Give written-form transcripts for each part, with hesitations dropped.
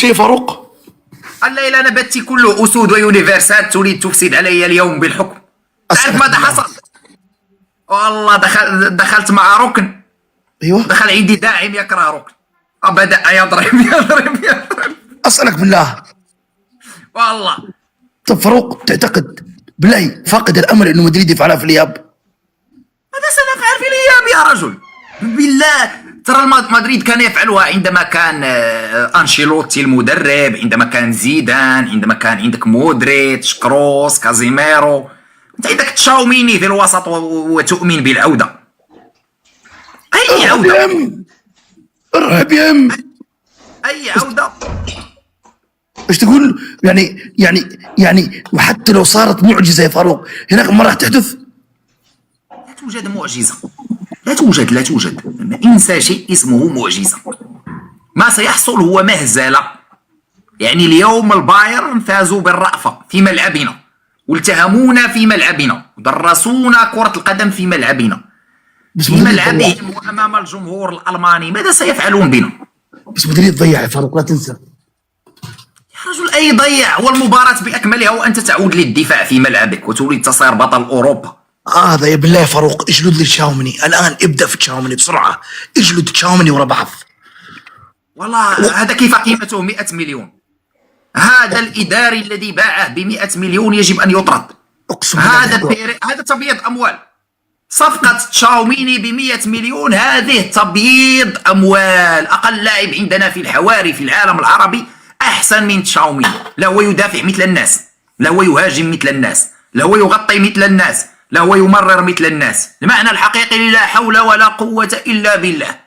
شيء فاروق؟ الليلة نبتي كله أسود ويونيفرسات تريد تفسد علي اليوم بالحكم. تعرف ماذا حصل؟ والله دخلت مع ركن. ايوه. دخل عندي داعم يكره ركن، بدأ يضرب. اسالك بالله والله. طب فاروق، تعتقد بالله فاقد الامل انه مدريد يفعلها في الاياب؟ ماذا سنفعل في الإياب يا رجل؟ بالله ترى مدريد كان يفعلها عندما كان أنشيلوتي المدرب، عندما كان زيدان، عندما كان عندك مودريتش، كروس، كازيميرو. انت عندك تشاوميني في الوسط وتؤمن بالعودة. أي عودة؟ ارهب يا ام. أي عودة؟ ايش تقول؟ يعني وحتى لو صارت معجزه يا فاروق هناك ما راح تحدث. لا توجد معجزة، لا توجد. انسى شيء اسمه معجزة. ما سيحصل هو مهزلة. يعني اليوم البايرن فازوا بالرأفة في ملعبنا، والتهمونا في ملعبنا، ودرسونا كرة القدم في ملعبنا، في ملعبهم وأمام الجمهور الألماني. ماذا سيفعلون بنا؟ بس مدريد ضيع يا فاروق، لا تنسى. يا رجل أي ضيع؟ والمباراة بأكملها وأنت تعود للدفاع في ملعبك وتريد تصير بطل أوروبا. هذا يا بالله يا فاروق، اجلد لي تشاومني الان، ابدا في تشاومني بسرعه، اجلد تشاومني ورا بعض. والله هذا كيف قيمته 100 مليون. هذا الإداري الذي باعه ب100 مليون يجب أن يطرد. اقسم بالله هذا تبييض أموال. صفقة تشاوميني ب100 مليون هذه تبييض أموال. أقل لاعب عندنا في الحواري في العالم العربي أحسن من تشاوميني. لا هو يدافع مثل الناس، لا هو يهاجم مثل الناس، لا هو يغطي مثل الناس، لا هو يمرر مثل الناس. المعنى الحقيقي لا حول ولا قوة إلا بالله.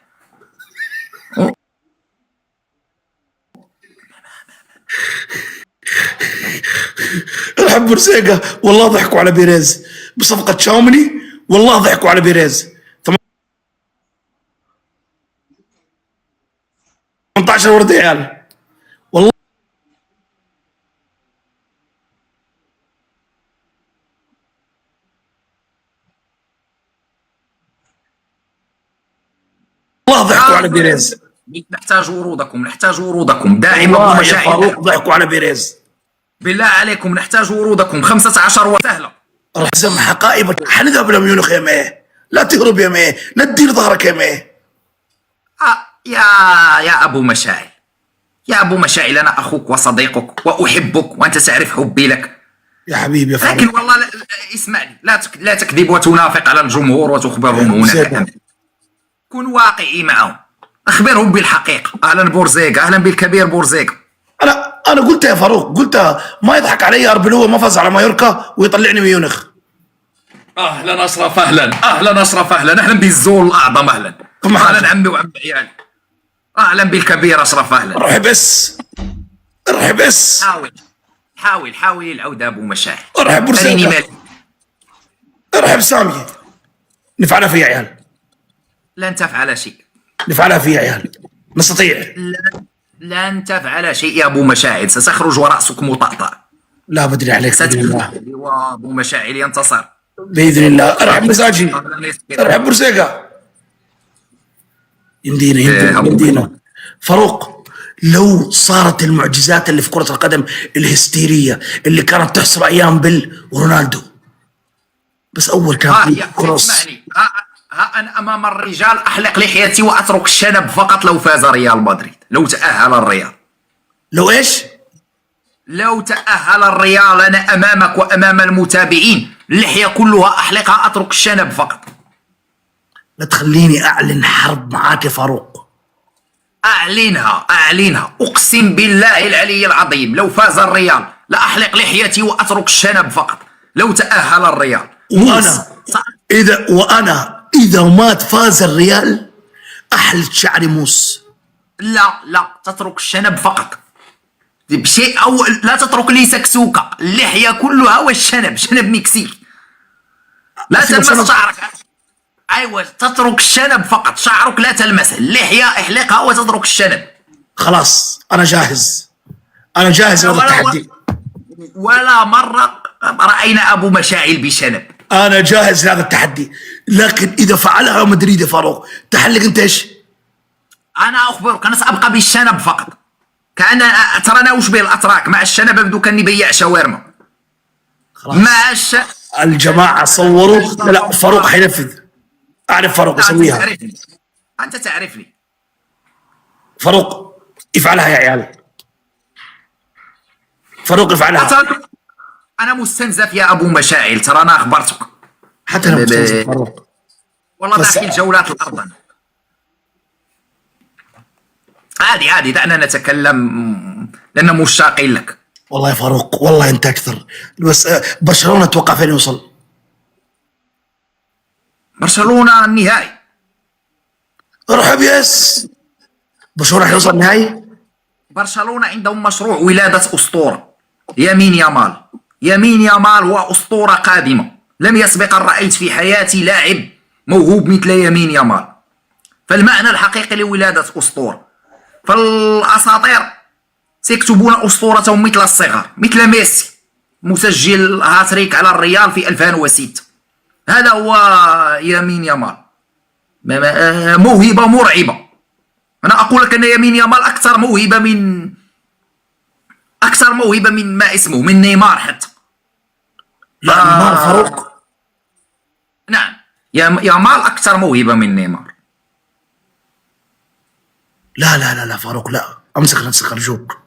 ارحب بورسيقة، والله ضحكوا على بيريز بصفقة تشاوميني، والله ضحكوا على بيريز. 18 ورد عيال والله. والله ضحكوا على بيريز. نحتاج ورودكم داعما ومشاعرنا. ضحكوا على بيريز بالله عليكم، نحتاج ورودكم. 15 سهلة. رحزم حقائبك، حنذهب إلى ميونخ يا ميه، لا تهرب يا ميه، ندير ظهرك يا ميه. يا أبو مشاعل، يا أبو مشاعل، أنا أخوك وصديقك وأحبك وأنت تعرف حبي لك يا حبيبي يا فاروق. لكن والله اسمعني، لا تكذب وتنافق على الجمهور وتخبرهم هنا. كن واقعي معهم، أخبرهم بالحقيقة. أهلا بورزيقة، أهلا بالكبير بورزيقة. أنا قلت يا فاروق، قلت ما يضحك علي أربلوه ما فاز على مايوركا ويطلعني ميونخ. أهلا أشرف، أهلا أهلا بالزول الأعظم، أهلا عمي وعم عيالي، أهلا بالكبير أشرف، أهلا. ارحب بس. حاول العودة أبو مشاعر. ارحب بورسيقة، ارحب سامي. نفعلها في عيال. لن تفعل شيء. نفعلها في عيال، نستطيع. لن تفعل شيء يا أبو مشاعل، ستخرج ورأسك مطأطأ. لا بدري عليك بإذن الله. أبو مشاعل ينتصر بإذن الله. ارحب مساجي، ارحب بورسيقة. يمدينا فاروق. لو صارت المعجزات اللي في كرة القدم الهستيرية اللي كانت تحصل أيام بيل ورونالدو، بس أول كان كروس. اسمعني، أنا أمام الرجال أحلق لحيتي وأترك الشنب فقط لو فاز ريال مدريد، لو تأهل الريال. لو إيش؟ لو تأهل الريال أنا أمامك وأمام المتابعين اللحية كلها أحلقها، أترك الشنب فقط. لا تخليني أعلن حرب معاك يا فاروق. أعلنها أقسم بالله العلي العظيم. لو فاز الريال لأحلق لحيتي وأترك الشنب فقط لو تأهل الريال. وأنا إذا ما فاز الريال أحلق شعري موس. لا تترك الشنب فقط بشيء، أو لا تترك لي سكسوكة، اللحية كلها والشنب شنب مكسيكي. لا تلمس شعرك. أيوة، تترك الشنب فقط، شعرك لا تلمسه، اللحية احلقها وتترك الشنب. خلاص أنا جاهز لهذا التحدي. ولا مرة رأينا أبو مشاعل بشنب. أنا جاهز لهذا التحدي، لكن إذا فعلها مدريد يا فاروق تحلق أنت إيش؟ أنا أخبرك، أنا سأبقى بالشنب فقط. كان ترانا وش به الاتراك مع الشنبه بدو كان يبيع شاورما خلاص مع الجماعه صوروا. لا فاروق حينفذ، اعرف فاروق انت يسويها. تعرفني، انت تعرفني. فاروق يفعلها يا عيال، فاروق يفعلها. ترى انا مستنزف يا ابو مشاعل، ترى انا اخبرتك. حتى انا مستنزف فاروق والله بس- داخل جولات الارض أنا. عادي عادي، دعنا نتكلم لأننا مشتاقين لك. والله يا فاروق والله انت اكثر. بس برشلونه اتوقع فين يوصل؟ برشلونة النهائي. ارحب يس. برشلونه حيوصل نهائي. برشلونة عندهم مشروع ولادة أسطورة، يمين يامال. يمين يامال هو أسطورة قادمة، لم يسبق أن رأيت في حياتي لاعب موهوب مثل يمين يامال. فالمعنى الحقيقي لولادة أسطورة، فالأساطير سيكتبون أسطورتهم مثل الصغار، مثل ميسي مسجل هاتريك على الريال في 2006. هذا هو يمين يامال، موهبة مرعبة. أنا أقول لك أن يمين يامال أكثر موهبة من ما اسمه، من نيمار حتى. لا نيمار فاروق. نعم، يامال أكثر موهبة من نيمار. لا لا لا لا فاروق لا، امسك نفسك ارجوك.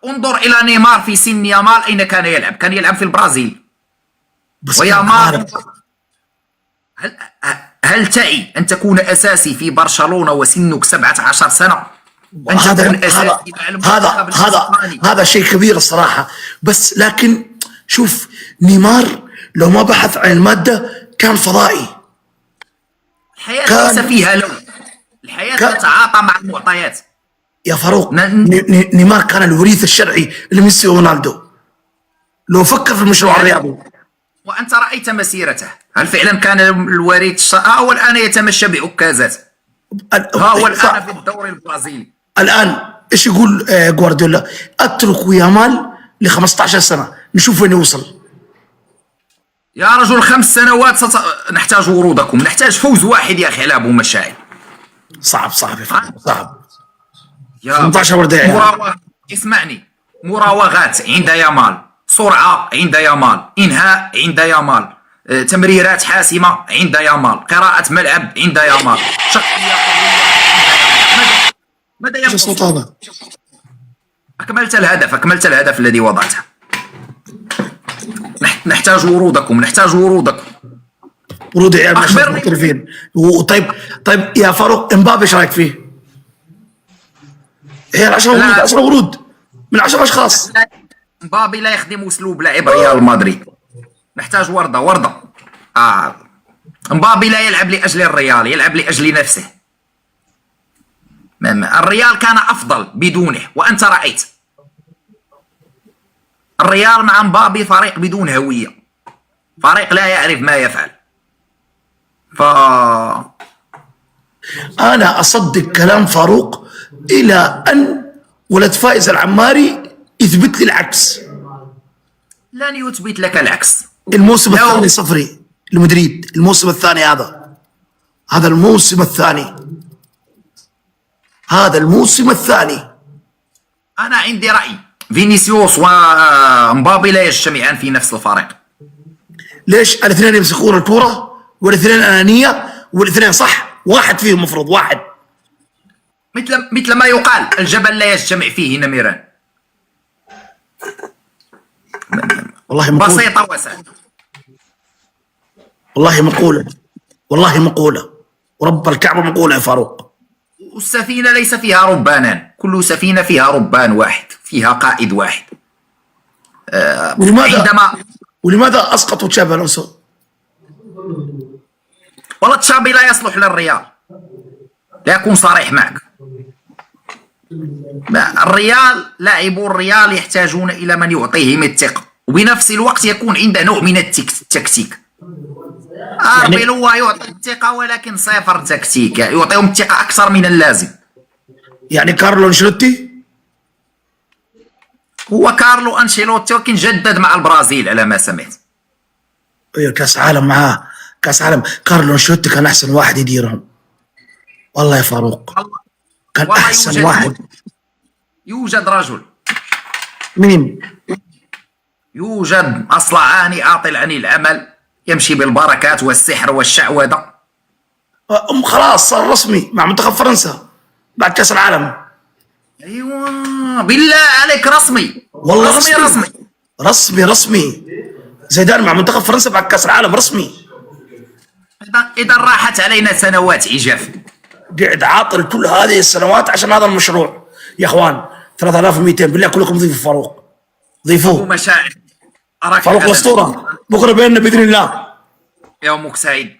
انظر إلى نيمار في سن يامال أين كان يلعب؟ كان يلعب في البرازيل. بس ويامال هل تعي أن تكون أساسي في برشلونة وسنك 17 سنة؟ أن هذا تكون أساسي هذا مع المنتخب هذا الإسباني. هذا شيء كبير الصراحه. بس لكن شوف نيمار لو ما بحث عن الماده كان فضائي. الحياة كان- ليس فيها لون، الحياة تتعاطى مع المعطيات. يا فاروق ن- نيمار كان الوريث الشرعي لميسي ورونالدو لو فكر في المشروع الرياضي. وأنت رأيت مسيرته، هل فعلا كان الوريث هو الآن يتمشى بعكازات، ها هو الآن في الدوري البرازيلي. الان ايش يقول جوارديولا؟ اتركوا يامال ل 15 سنه نشوف وين يوصل. يا رجل 5 سنوات نحتاج ورودكم، نحتاج فوز واحد يا أخي على أبو مشاعل. صعب يا فاروق صعب. يا 18 ورده يا عيال. اسمعني، مراوغات عند يامال، سرعة عند يامال، إنهاء عند يامال، تمريرات حاسمة عند يامال، قراءة ملعب عند يامال، شخصية قوية عند يامال. ماذا ايش ينقص؟ الصوت هذا؟ أكملت الهدف الذي وضعته. نحتاج ورودكم. ورود عيال أخبرني. محترفين. طيب يا فاروق امبابي ايش رايك فيه؟ عيال 10 ورود، لا. 10 ورود من 10 اشخاص. مبابي لا يخدم أسلوب لعب ريال مدريد. نحتاج وردة. مبابي لا يلعب لأجل الريال، يلعب لأجل نفسه. الريال كان أفضل بدونه، وأنت رأيت الريال مع مبابي فريق بدون هوية، فريق لا يعرف ما يفعل. انا اصدق كلام فاروق الى ان ولد فايز العماري يثبت لي العكس. لن يثبت لك العكس. الموسم لو- الثاني صفري لمدريد، الموسم الثاني هذا الموسم الثاني، هذا الموسم الثاني. أنا عندي رأي، فينيسيوس ومبابي لا يجتمعان في نفس الفريق. ليش الاثنين يمسكون الكرة والاثنين انانيه والاثنين صح؟ واحد فيهم مفروض واحد. مثل ما يقال الجبل لا يجتمع فيه نميران. والله مقولة، بسيطة وسهلة. والله مقولة ورب الكعبة مقولة يا فاروق. والسفينة ليس فيها ربانان، كل سفينة فيها ربان واحد، فيها قائد واحد. ولماذا اسقطوا تشابي الونسو؟ والله تشابي لا يصلح للريال، لا أكون صريح معك. لاعبو الريال يحتاجون إلى من يعطيهم الثقة، وبنفس الوقت يكون عنده نوع من التكتيك. أربيل هو يعطي الثقة ولكن صفر تكتيك، يعني يعطيهم الثقة أكثر من اللازم. يعني كارلو انشيلوتي هو كارلو أنشيلوتي ولكن جدد مع البرازيل على ما سمعت. ايوه كاس عالم معاه، كاس عالم. كارلو انشيلوتي كان احسن واحد يديرهم والله يا فاروق، كان والله احسن يوجد واحد. يوجد رجل، مين؟ يوجد أصلعاني عاطل عن العمل، يمشي بالبركات والسحر والشعوذة. خلاص صار رسمي مع منتخب فرنسا بعد كاس العالم. ايوه بالله عليك، رسمي والله رسمي رسمي رسمي رسمي. زيدان مع منتخب فرنسا بعد كاس العالم رسمي. إذا راحت علينا سنوات عجاف. قعد عاطل كل هذه السنوات عشان هذا المشروع. يا اخوان 3200 بالله كلكم ضيفوا فاروق، ضيفوه. ومشاعر أراك فاروق غدا. الاسطوره بكره بيننا باذن الله. يومك سعيد.